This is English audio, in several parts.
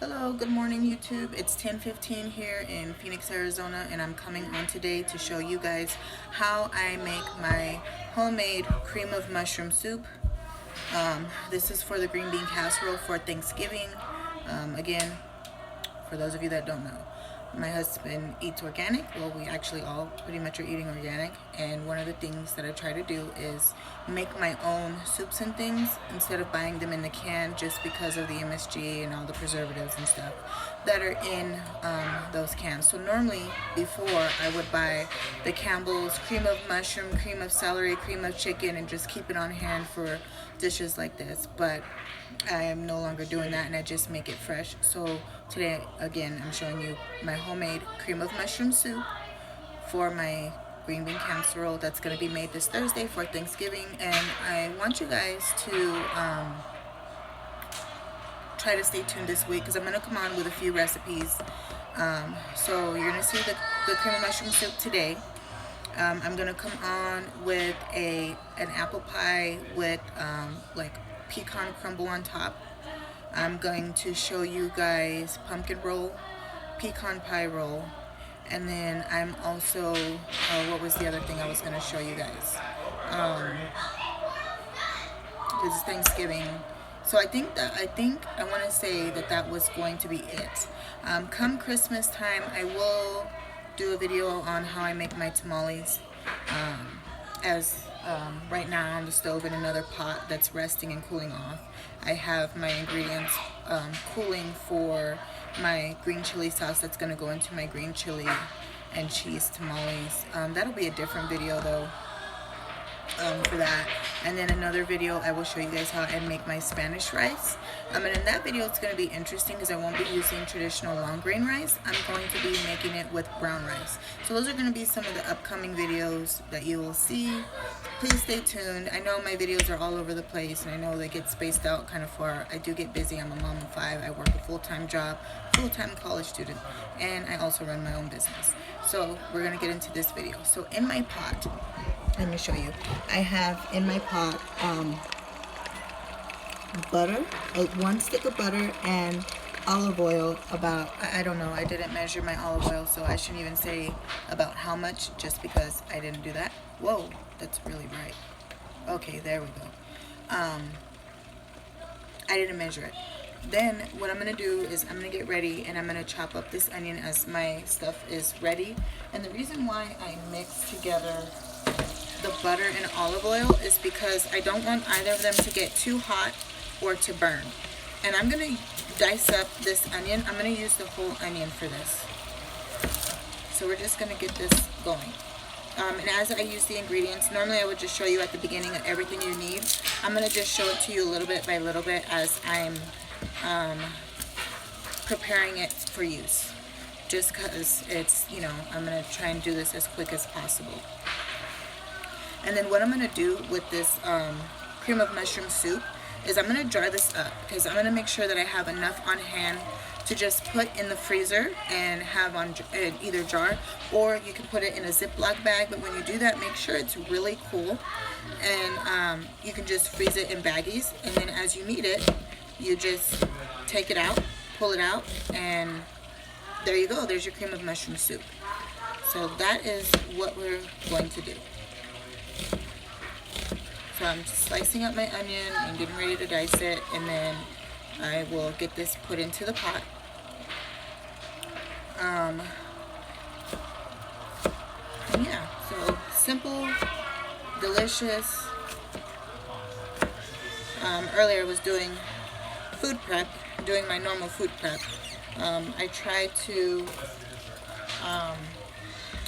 Hello, good morning YouTube. It's 10:15 here in Phoenix, Arizona, and I'm coming on today to show you guys how I make my homemade cream of mushroom soup. This is for the green bean casserole for Thanksgiving. Again, for those of you that don't know, my husband eats organic. Well, we actually all pretty much are eating organic, and one of the things that I try to do is make my own soups and things instead of buying them in the can, just because of the MSG and all the preservatives and stuff that are in those cans. So normally before, I would buy the Campbell's cream of mushroom, cream of celery, cream of chicken, and just keep it on hand for dishes like this. But I am no longer doing that, and I just make it fresh. So today, again, I'm showing you my homemade cream of mushroom soup for my green bean casserole that's going to be made this Thursday for Thanksgiving. And I want you guys to try to stay tuned this week, because I'm going to come on with a few recipes. So you're going to see the cream of mushroom soup today. I'm going to come on with an apple pie with like pecan crumble on top. I'm going to show you guys pumpkin roll, pecan pie roll, and then I'm also, what was the other thing I was going to show you guys? This is Thanksgiving. So I think I want to say that was going to be it. Come Christmas time, I will do a video on how I make my tamales. As right now on the stove in another pot that's resting and cooling off, I have my ingredients cooling for my green chili sauce that's going to go into my green chili and cheese tamales. That'll be a different video though for that. And then another video I will show you guys how I make my Spanish rice. And in that video it's going to be interesting because I won't be using traditional long grain rice. I'm going to be making it with brown rice. So those are going to be some of the upcoming videos that you will see. Please stay tuned. I know my videos are all over the place, and I know they get spaced out kind of far. I do get busy. I'm a mom of 5. I work a full-time job, full-time college student, and I also run my own business. So we're going to get into this video. So in my pot, let me show you. I have in my pot butter, one stick of butter, and olive oil. About, I don't know, I didn't measure my olive oil, so I shouldn't even say about how much, just because I didn't do that. Whoa, that's really bright. Okay, there we go. I didn't measure it. Then what I'm going to do is I'm going to get ready, and I'm going to chop up this onion as my stuff is ready. And the reason why I mix together the butter and olive oil is because I don't want either of them to get too hot or to burn. And I'm going to dice up this onion. I'm going to use the whole onion for this. So we're just going to get this going. And as I use the ingredients, normally I would just show you at the beginning of everything you need. I'm going to just show it to you little bit by little bit as I'm preparing it for use. Just because it's, you know, I'm going to try and do this as quick as possible. And then what I'm going to do with this cream of mushroom soup is I'm going to jar this up, because I'm going to make sure that I have enough on hand to just put in the freezer and have on either jar, or you can put it in a Ziploc bag. But when you do that, make sure it's really cool, and you can just freeze it in baggies, and then as you need it, you just take it out, pull it out, and there you go. There's your cream of mushroom soup. So that is what we're going to do. So I'm slicing up my onion and getting ready to dice it, and then I will get this put into the pot. And yeah, so simple, delicious. Earlier I was doing food prep, doing my normal food prep.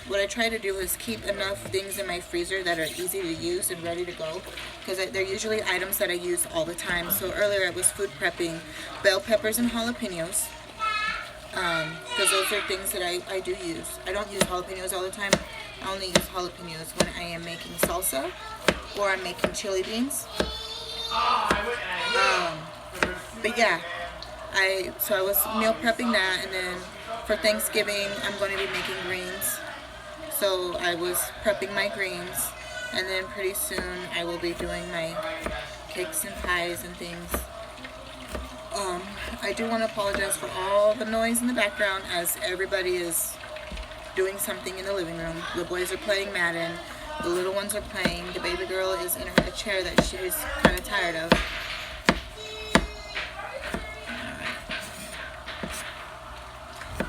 What I try to do is keep enough things in my freezer that are easy to use and ready to go, because they're usually items that I use all the time. So earlier I was food prepping bell peppers and jalapenos, because those are things that I do use. I don't use jalapenos all the time. I only use jalapenos when I am making salsa or I'm making chili beans. But yeah, so I was meal prepping that, and then for Thanksgiving I'm going to be making greens. So I was prepping my greens, and then pretty soon I will be doing my cakes and pies and things. I do want to apologize for all the noise in the background as everybody is doing something in the living room. The boys are playing Madden. The little ones are playing. The baby girl is in a chair that she's kind of tired of.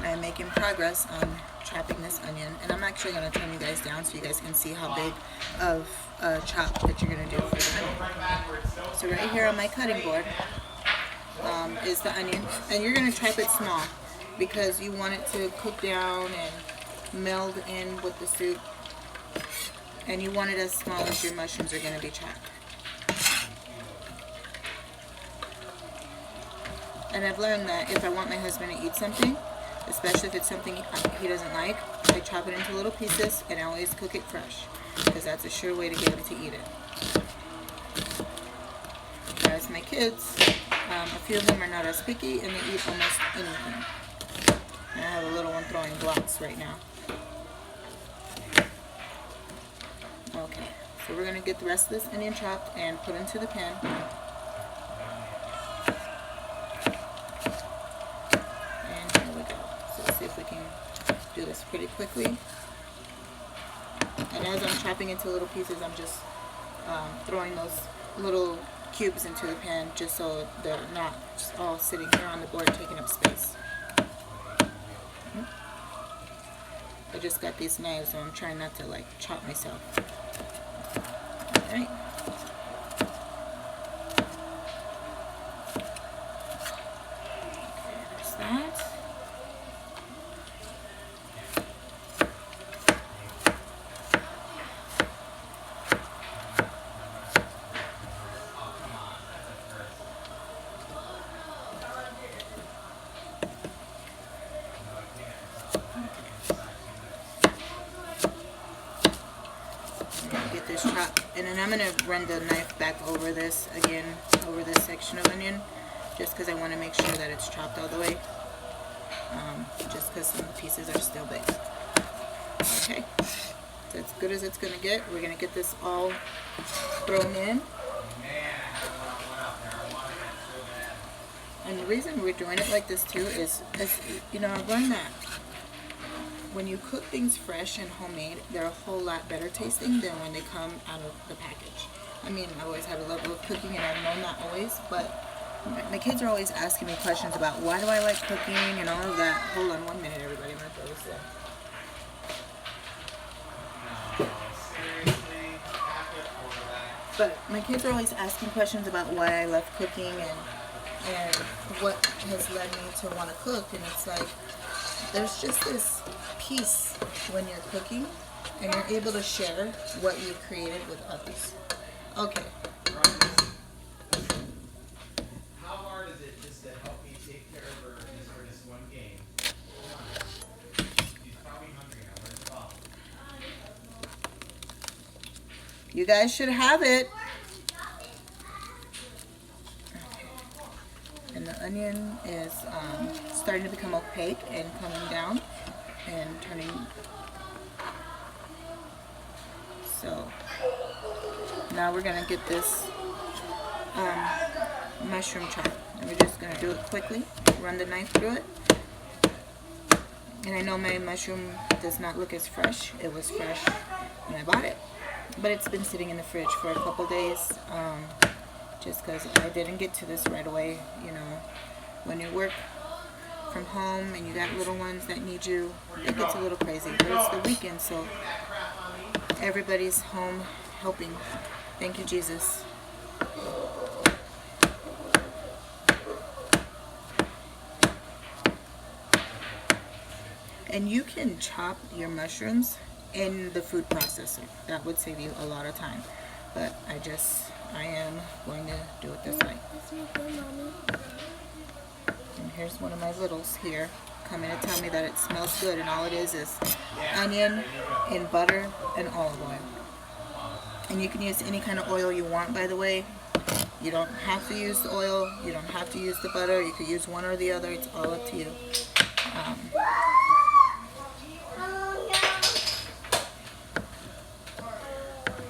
I'm making progress on chopping this onion, and I'm actually going to turn you guys down so you guys can see how big of a chop that you're going to do for the onion. So right here on my cutting board is the onion, and you're going to chop it small because you want it to cook down and meld in with the soup, and you want it as small as your mushrooms are going to be chopped. And I've learned that if I want my husband to eat something, especially if it's something he doesn't like, I chop it into little pieces and I always cook it fresh because that's a sure way to get him to eat it. Whereas my kids, a few of them are not as picky and they eat almost anything. And I have a little one throwing blocks right now. Okay, so we're going to get the rest of this onion chopped and put into the pan. If we can do this pretty quickly. And as I'm chopping into little pieces, I'm just throwing those little cubes into the pan just so they're not just all sitting here on the board taking up space. I just got these knives, so I'm trying not to like chop myself. Alright. Okay, there's that. And then I'm going to run the knife back over this again, over this section of onion, just because I want to make sure that it's chopped all the way, just because some of the pieces are still big. Okay, so as good as it's going to get, we're going to get this all thrown in. And the reason we're doing it like this too is you know, I've learned that when you cook things fresh and homemade, they're a whole lot better tasting than when they come out of the package. I mean, I've always had a level of cooking, and I've known that always, but my kids are always asking me questions about why do I like cooking and all of that. Hold on 1 minute, everybody. I'm going to throw this in. But my kids are always asking questions about why I love cooking and what has led me to want to cook, and it's like, there's just this peace when you're cooking and you're able to share what you created with others. Okay. How hard is it just to help me take care of her for this one game? She's probably hungry now. Where's the ball? You guys should have it. And the onion is starting to become opaque and coming down and turning. So now we're going to get this mushroom chop. And we're just going to do it quickly, run the knife through it. And I know my mushroom does not look as fresh. It was fresh when I bought it, but it's been sitting in the fridge for a couple days. Just because I didn't get to this right away. You know, when you work from home and you got little ones that need you, it gets a little crazy. But it's the weekend, so everybody's home helping. Thank you, Jesus. And you can chop your mushrooms in the food processor. That would save you a lot of time. But I am going to do it this way. And here's one of my littles here coming to tell me that it smells good, and all it is onion and butter and olive oil. And you can use any kind of oil you want, by the way. You don't have to use the oil, you don't have to use the butter, you could use one or the other, it's all up to you.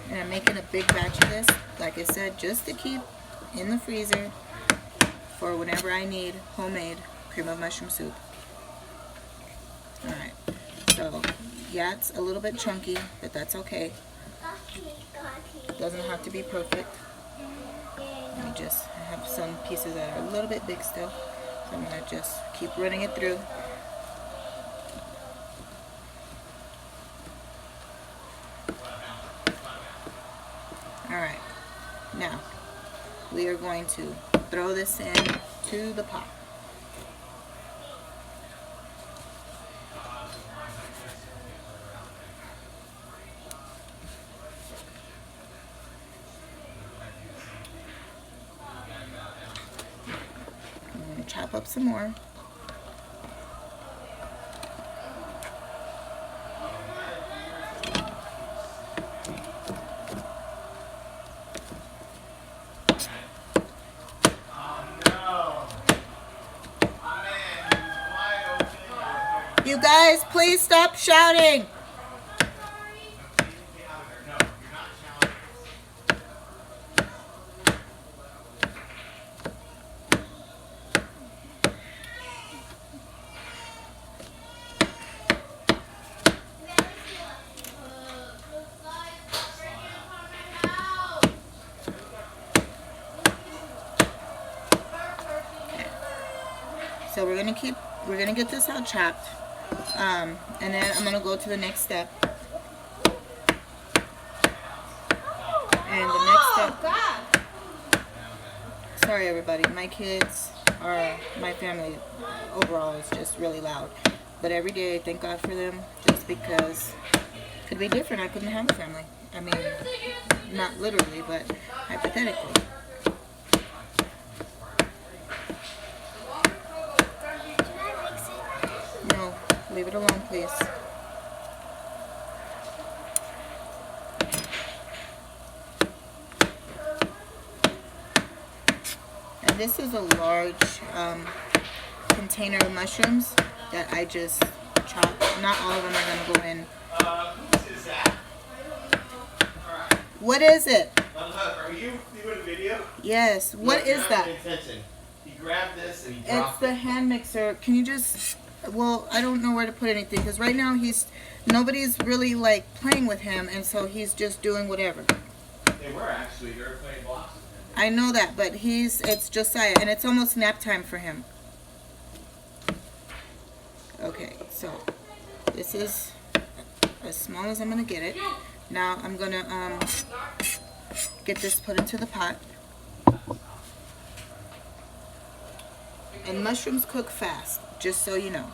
And I'm making a big batch of this, like I said, just to keep in the freezer for whenever I need homemade cream of mushroom soup. Alright, so yeah, it's a little bit chunky, but that's okay. It doesn't have to be perfect. I just have some pieces that are a little bit big still, so I'm going to just keep running it through. Alright, now we are going to throw this in to the pot. I'm going to chop up some more. You guys, please stop shouting. So we're gonna get this all chopped, and then I'm gonna go to the next step. And the next step. Sorry, everybody. My kids are my family overall is just really loud, but every day I thank God for them, just because it could be different. I couldn't have a family. I mean, not literally, but hypothetically. No, leave it alone, please. And this is a large container of mushrooms that I just chopped. Not all of them are going to go in. Whose is that? Alright. What is it? Are you doing a video? Yes. What is that? Attention. He grabbed this and he It's dropped the hand mixer. Can you just... Well, I don't know where to put anything, because right now nobody's really like playing with him, and so he's just doing whatever. They were actually. They were playing blocks with him. I know that, but it's Josiah, and it's almost nap time for him. Okay, so this is as small as I'm gonna get it. Now I'm gonna get this put into the pot. And mushrooms cook fast, just so you know.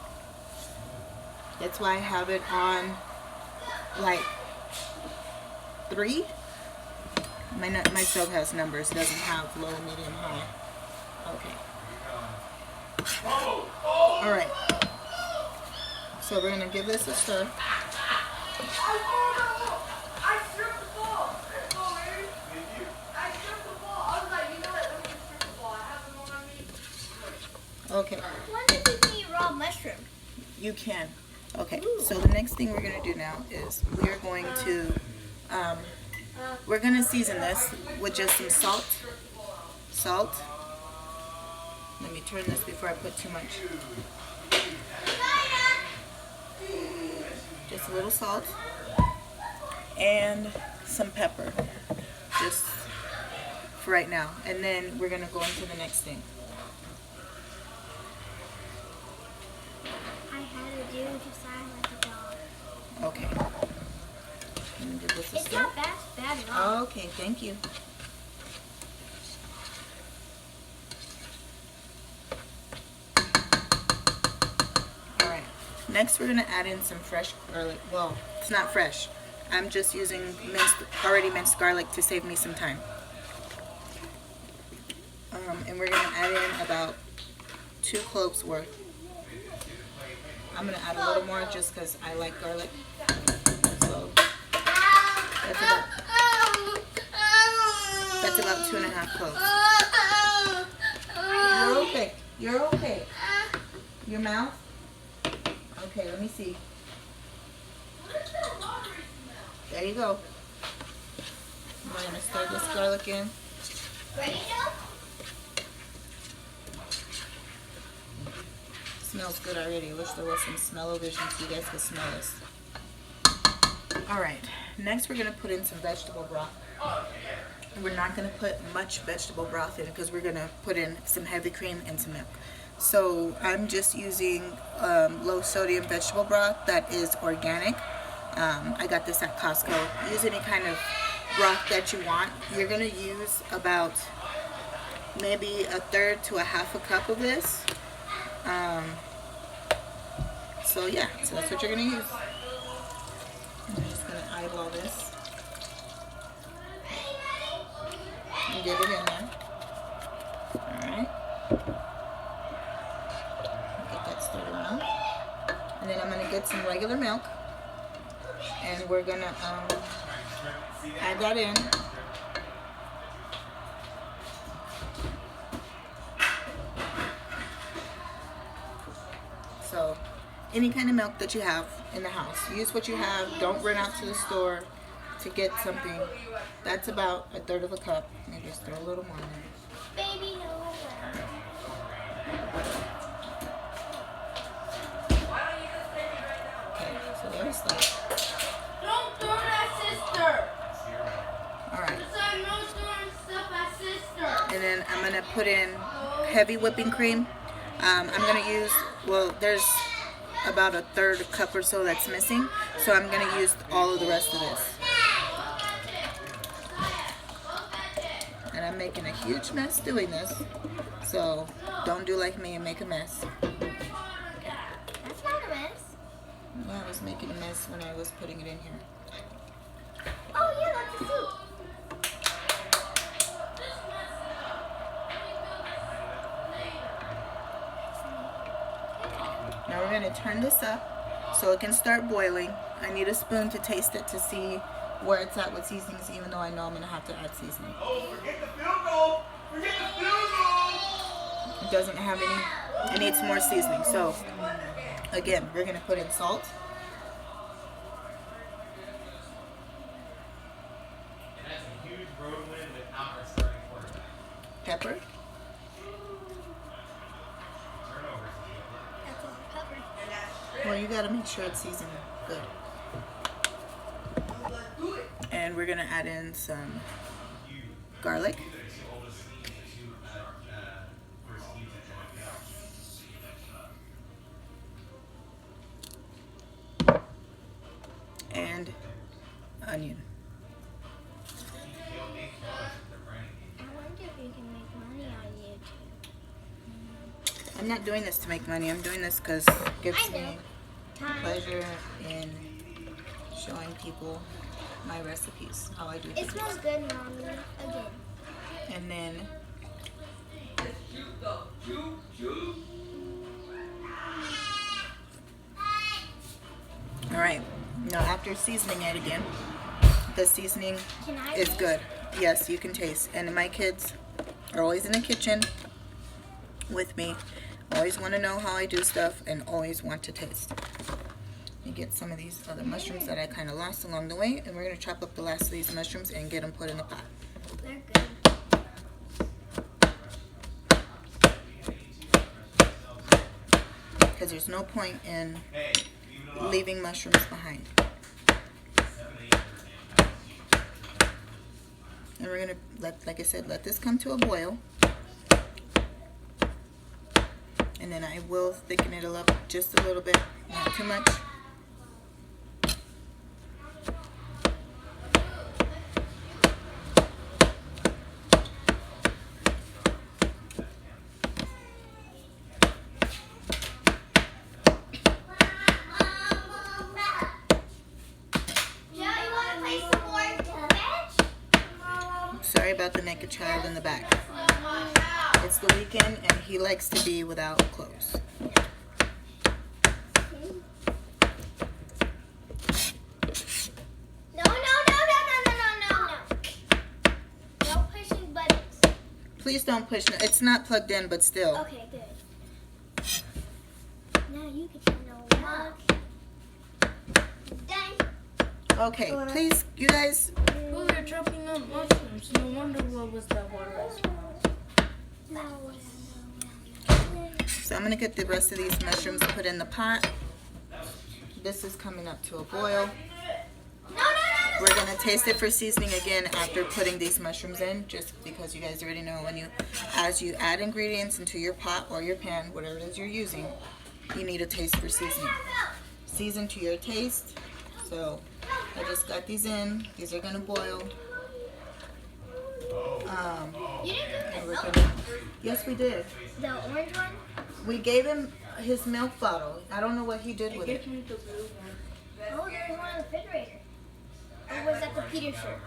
That's why I have it on like 3. My stove has numbers, it doesn't have low, medium, high. Okay. Alright. So we're going to give this a stir. Okay. Why did you eat raw mushroom? You can. Okay, so the next thing we're going to do now is we're going to season this with just some salt. Let me turn this before I put too much. Just a little salt and some pepper, just for right now. And then we're going to go into the next thing. I had to do Josiah like a dog. Okay. Let me give this a It's stir. not bad at all. Okay, thank you. Alright, next we're going to add in some fresh garlic. Well, it's not fresh. I'm just using already minced garlic to save me some time. And we're going to add in about 2 cloves worth. I'm going to add a little more just because I like garlic. So that's about 2.5 cloves. You're okay. You're okay. Your mouth? Okay, let me see. There you go. I'm going to stir this garlic in. Ready now? smells good already. I wish there was some smell-o-vision so you guys could smell this. Alright, next we're going to put in some vegetable broth. We're not going to put much vegetable broth in because we're going to put in some heavy cream and some milk. So I'm just using low sodium vegetable broth that is organic. I got this at Costco. Use any kind of broth that you want. You're going to use about maybe a third to a half a cup of this. So yeah, so that's what you're going to use. I'm just going to eyeball this. And get it in there. Alright. Get that stirred around. And then I'm going to get some regular milk. And we're going to add that in. So, any kind of milk that you have in the house. Use what you have. Don't run out to the store to get something. That's about a third of a cup. Maybe just throw a little more in there. Baby, no. Okay, so there's that. Don't throw that, sister. Alright. Son, no throwing stuff at sister. And then I'm going to put in heavy whipping cream. I'm going to use, well, there's about a third cup or so that's missing. So I'm going to use all of the rest of this. And I'm making a huge mess doing this. So don't do like me and make a mess. That's not a mess. Well, I was making a mess when I was putting it in here. Oh, yeah, that's the soup. Now we're going to turn this up so it can start boiling. I need a spoon to taste it to see where it's at with seasonings, even though I know I'm going to have to add seasoning. Oh, forget the field goal! Forget the field goal! It doesn't have any, it needs more seasoning. So, again, we're going to put in salt. And that's a huge road win without our starting quarterback. Pepper. Turnovers. That's all pepper. Well, you got to make sure it's seasoned good. And we're going to add in some garlic. And onion. I wonder if you can make money on YouTube. I'm not doing this to make money. I'm doing this because it gives I know. me pleasure in showing people my recipes, how I do It things. smells good, Mommy. Again. And then all right, now after seasoning it again, the seasoning Can I is taste? good. Yes, you can taste. And my kids are always in the kitchen with me, always want to know how I do stuff and always want to taste. Let me get some of these other mushrooms that I kind of lost along the way, and we're going to chop up the last of these mushrooms and get them put in the pot. They're good. Because there's no point in leaving mushrooms behind. And we're going to, like I said, let this come to a boil. And then I will thicken it up just a little bit, not too much. Sorry about the naked child in the back. It's the weekend and he likes to be without clothes. No pushing buttons. Please don't push. It's not plugged in, but still. Okay, good. Now you can turn the lock. Done. Okay, please, you guys. Oh, you're chopping up mushrooms. No wonder what was that water. No. So I'm gonna get the rest of these mushrooms put in the pot. This is coming up to a boil. We're gonna taste it for seasoning again after putting these mushrooms in, just because you guys already know as you add ingredients into your pot or your pan, whatever it is you're using, you need a taste for seasoning. Season to your taste. So I just got these in. These are gonna boil. You didn't give And him we're milk. gonna, yes, we did. The orange one? We gave him his milk bottle. I don't know what he did with it. Oh, there was one in the refrigerator. Or was that the Peter shirt?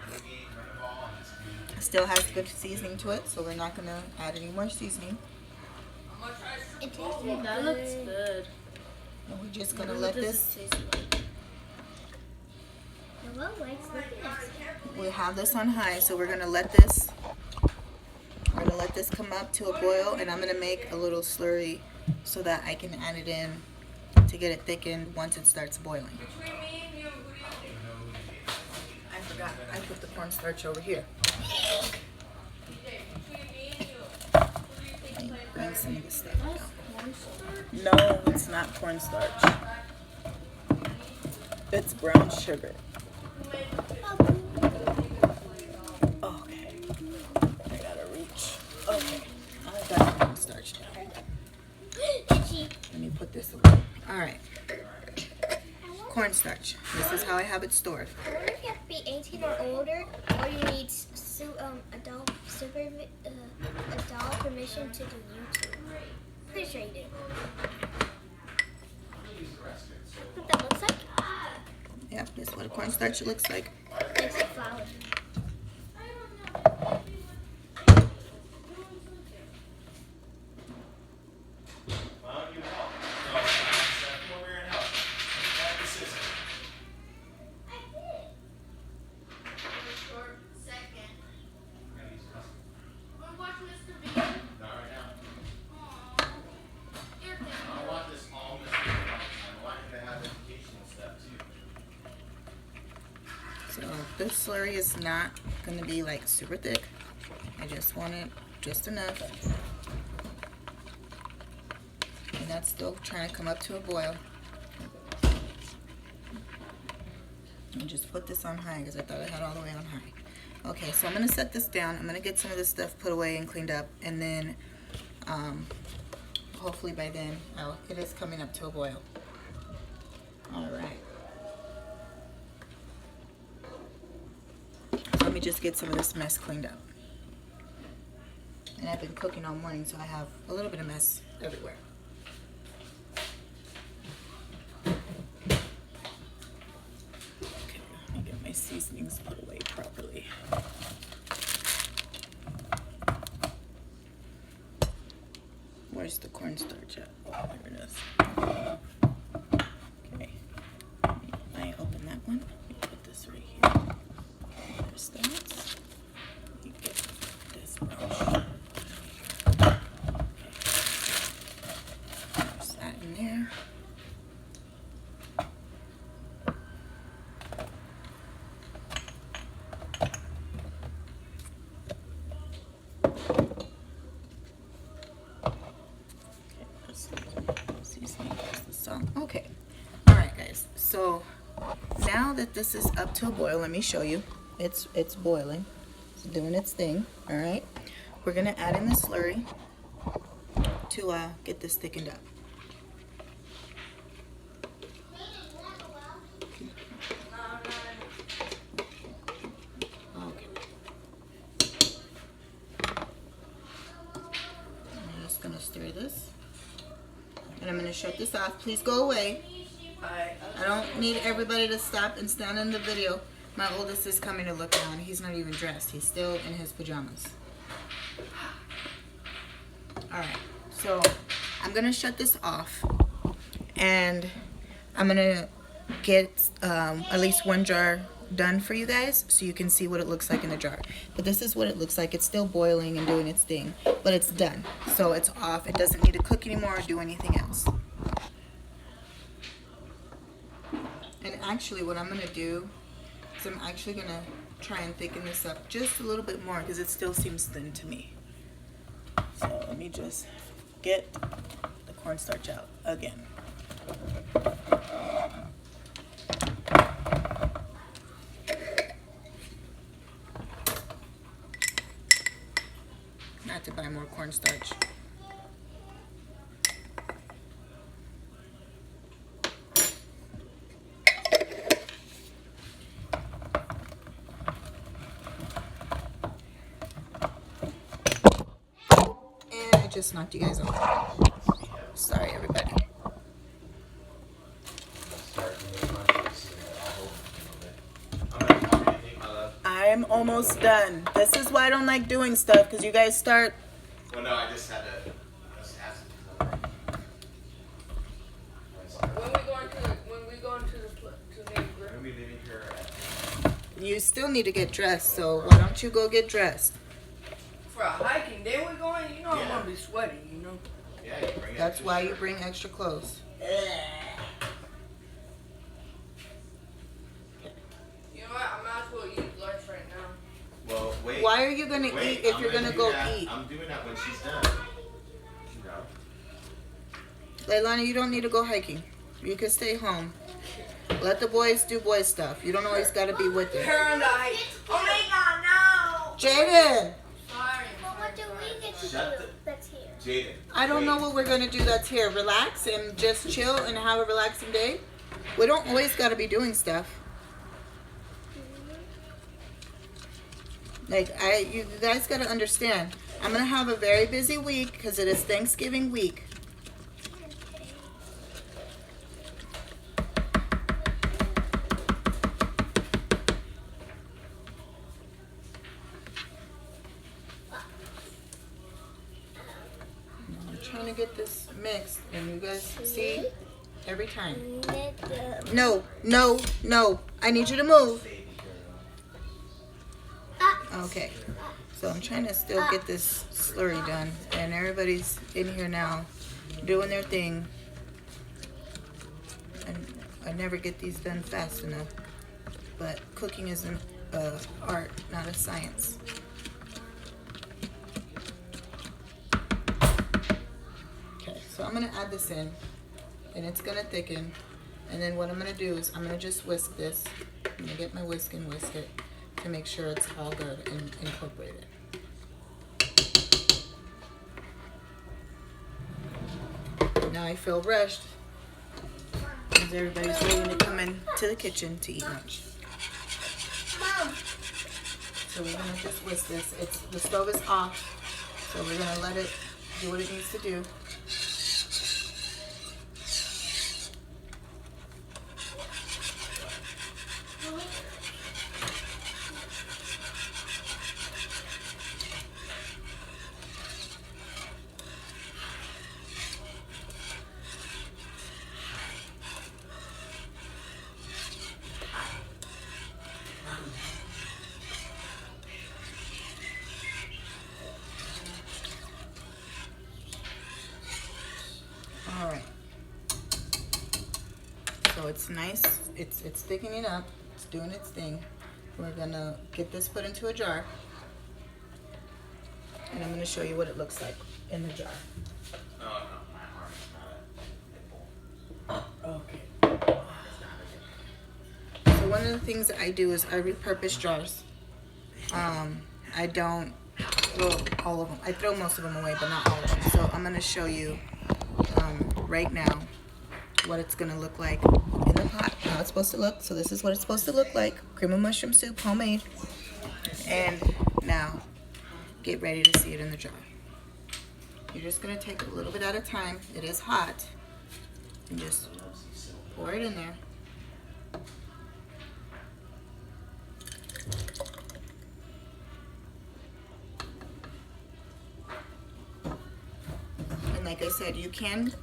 Still has good seasoning to it, so we're not gonna add any more seasoning. It tastes good. That looks good. And we're just gonna let this. Noel likes looking at it. We have this on high, so we're gonna let this. We're gonna let this come up to a boil, and I'm gonna make a little slurry so that I can add it in to get it thickened once it starts boiling. I forgot. I put the cornstarch over here. Let me bring some of this stuff down. No, it's not cornstarch. It's brown sugar. Okay. I gotta reach. Okay. I got the cornstarch down. Let me put this away. Alright. Cornstarch. This is how I have it stored. I wonder if you have to be 18 or older, or you need adult permission to do YouTube. Pretty sure you do. What that looks like? Yep, this is what a cornstarch looks like. Looks like flour. So this slurry is not going to be like super thick. I just want it just enough. And that's still trying to come up to a boil. And just put this on high because I thought I had all the way on high. Okay, so I'm going to set this down. I'm going to get some of this stuff put away and cleaned up. And then hopefully by then it is coming up to a boil. All right. Let me just get some of this mess cleaned up. And I've been cooking all morning, so I have a little bit of mess everywhere. Okay, let me get my seasonings put away properly. Where's the cornstarch at? Oh, there it is. Okay. I open that one. Let me put this right here. There's that. You get this brush. Okay. There's that in there. Okay. All right, guys. So now that this is up to a boil, let me show you. It's boiling. It's doing its thing. All right. We're gonna add in the slurry to get this thickened up. Okay. I'm just gonna stir this, and I'm gonna shut this off. Please go away. I don't need everybody to stop and stand in the video. My oldest is coming to look down. He's not even dressed. He's still in his pajamas. Alright, so I'm going to shut this off. And I'm going to get at least one jar done for you guys so you can see what it looks like in the jar. But this is what it looks like. It's still boiling and doing its thing. But it's done. So it's off. It doesn't need to cook anymore or do anything else. And actually what I'm going to do is I'm actually going to try and thicken this up just a little bit more because it still seems thin to me. So let me just get the cornstarch out again. Not to buy more cornstarch. And I just knocked you guys off. Sorry, everybody. I'm almost done. This is why I don't like doing stuff, because you guys start. Well, no, I just had to. When we going to the When we leaving here at You still need to get dressed, so why don't you go get dressed? for a hiking, then we're going. You know I'm gonna be sweaty. You know. yeah, you bring it. That's why you bring extra clothes. You know what? I might as well eat lunch right now. Well, wait. Why are you gonna Wait, eat if I'm you're gonna do go that. eat? I'm doing that when she's done. You know. Leilani, you don't need to go hiking. You can stay home. Let the boys do boy stuff. You don't always gotta be with them. Paradise. Oh my God, no. Jaden! Sorry. But what do we get to Shut do the- that's here? Jaden. I don't wait. know what we're gonna do that's here. Relax and just chill and have a relaxing day. We don't always gotta be doing stuff. Like, you guys gotta understand. I'm gonna have a very busy week because it is Thanksgiving week. I'm trying to get this mixed, and you guys see every time. No, no, no. I need you to move. Okay. So I'm trying to still get this slurry done, and everybody's in here now doing their thing. And I never get these done fast enough. But cooking is an art, not a science. Okay, so I'm gonna add this in, and it's gonna thicken. And then what I'm gonna do is I'm gonna just whisk this. I'm gonna get my whisk and whisk it to make sure it's all good and incorporated. Now I feel rushed because everybody's waiting to come in to the kitchen to eat lunch. Mom. So we're gonna just whisk this. The stove is off, so we're gonna let it do what it needs to do. All right. So it's nice. It's thickening up. It's doing its thing. We're gonna get this put into a jar, and I'm gonna show you what it looks like in the jar. No, my arm is not a nipple. Okay. So one of the things that I do is I repurpose jars. I don't throw all of them. I throw most of them away, but not all of them. So I'm gonna show you right now what it's gonna look like in the pot. How it's supposed to look. So this is what it's supposed to look like. Cream of mushroom soup, homemade. And now get ready to see it in the jar. You're just gonna take a little bit at a time. It is hot. And just pour it in there. And like I said, you can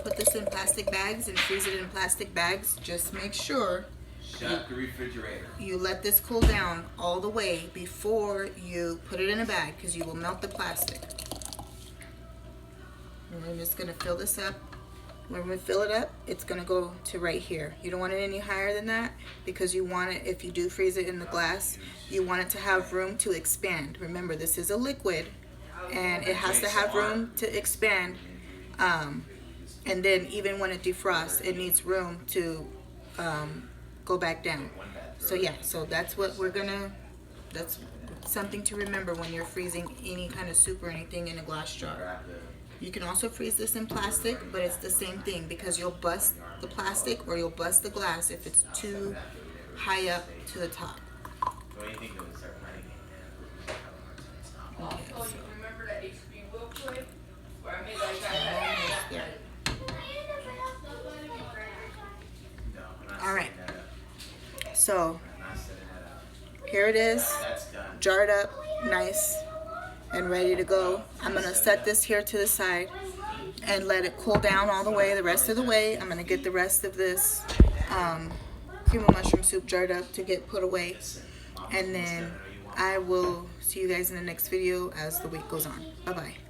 put this in plastic bags and freeze it in plastic bags. Just make sure Shut the refrigerator. you let this cool down all the way before you put it in a bag, because you will melt the plastic. And we're just gonna fill this up. When we fill it up, it's gonna go to right here. You don't want it any higher than that, because you want it, if you do freeze it in the glass, you want it to have room to expand. Remember, this is a liquid, and it has to have room to expand. And then even when it defrosts, it needs room to go back down. So yeah, so that's what we're gonna, that's something to remember when you're freezing any kind of soup or anything in a glass jar. You can also freeze this in plastic, but it's the same thing because you'll bust the plastic or you'll bust the glass if it's too high up to the top. Also, you remember that HB will play? Where I made that guy Yeah. All right. So here it is, jarred up, nice and ready to go. I'm gonna set this here to the side and let it cool down all the way, the rest of the way. I'm gonna get the rest of this cream of mushroom soup jarred up to get put away. And then I will see you guys in the next video as the week goes on. Bye-bye.